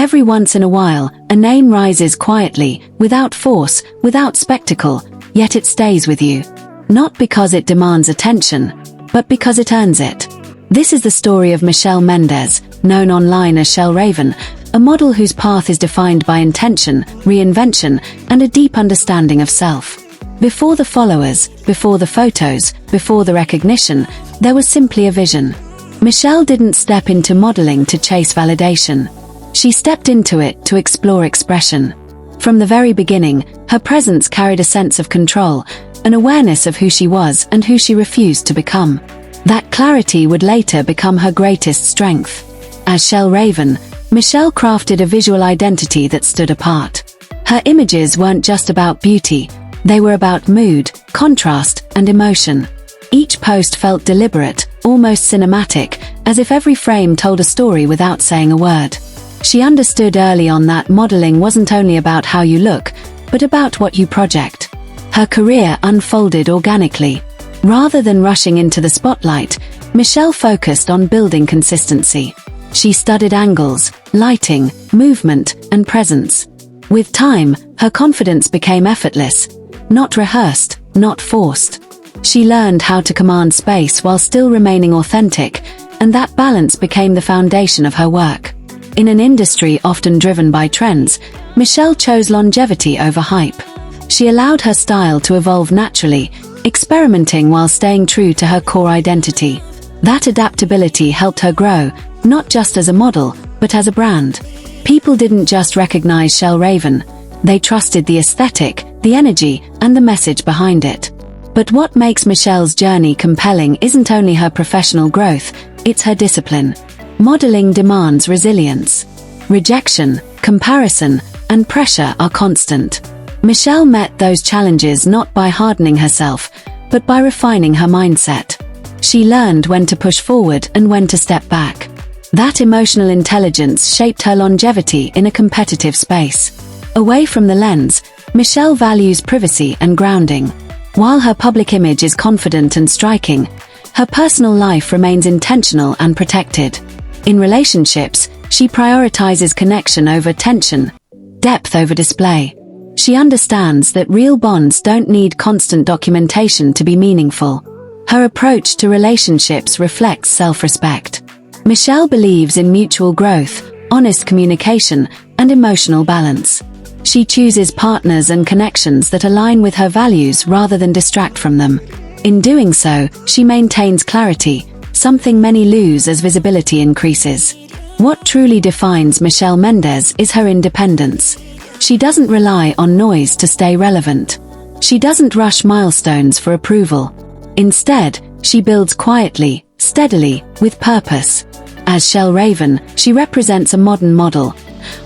Every once in a while, a name rises quietly, without force, without spectacle, yet it stays with you. Not because it demands attention, but because it earns it. This is the story of Michele Mendez, known online as Shellraven, a model whose path is defined by intention, reinvention, and a deep understanding of self. Before the followers, before the photos, before the recognition, there was simply a vision. Michele didn't step into modeling to chase validation. She stepped into it to explore expression. From the very beginning, her presence carried a sense of control, an awareness of who she was and who she refused to become. That clarity would later become her greatest strength. As Shellraven, Michele crafted a visual identity that stood apart. Her images weren't just about beauty, they were about mood, contrast, and emotion. Each post felt deliberate, almost cinematic, as if every frame told a story without saying a word. She understood early on that modeling wasn't only about how you look, but about what you project. Her career unfolded organically. Rather than rushing into the spotlight, Michele focused on building consistency. She studied angles, lighting, movement, and presence. With time, her confidence became effortless, not rehearsed, not forced. She learned how to command space while still remaining authentic, and that balance became the foundation of her work. In an industry often driven by trends, Michele chose longevity over hype. She allowed her style to evolve naturally, experimenting while staying true to her core identity. That adaptability helped her grow, not just as a model, but as a brand. People didn't just recognize Shellraven, they trusted the aesthetic, the energy, and the message behind it. But what makes Michele's journey compelling isn't only her professional growth, it's her discipline. Modeling demands resilience. Rejection, comparison, and pressure are constant. Michele met those challenges not by hardening herself, but by refining her mindset. She learned when to push forward and when to step back. That emotional intelligence shaped her longevity in a competitive space. Away from the lens, Michele values privacy and grounding. While her public image is confident and striking, her personal life remains intentional and protected. In relationships, she prioritizes connection over tension, depth over display. She understands that real bonds don't need constant documentation to be meaningful. Her approach to relationships reflects self-respect. Michele believes in mutual growth, honest communication, and emotional balance. She chooses partners and connections that align with her values rather than distract from them. In doing so, she maintains clarity, something many lose as visibility increases. What truly defines Michele Mendez is her independence. She doesn't rely on noise to stay relevant. She doesn't rush milestones for approval. Instead, she builds quietly, steadily, with purpose. As Shellraven, she represents a modern model,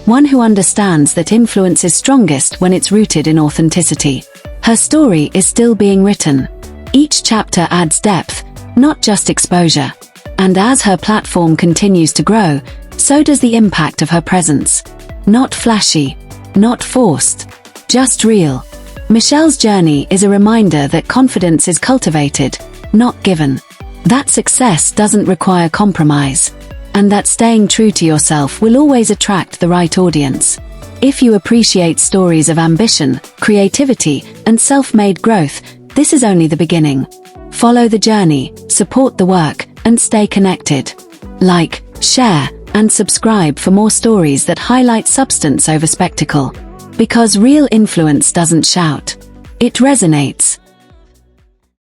one who understands that influence is strongest when it's rooted in authenticity. Her story is still being written. Each chapter adds depth, not just exposure. And as her platform continues to grow, so does the impact of her presence. Not flashy, not forced, just real. Michele's journey is a reminder that confidence is cultivated, not given. That success doesn't require compromise. And that staying true to yourself will always attract the right audience. If you appreciate stories of ambition, creativity, and self-made growth, this is only the beginning. Follow the journey, support the work, and stay connected. Like, share, and subscribe for more stories that highlight substance over spectacle. Because real influence doesn't shout. It resonates.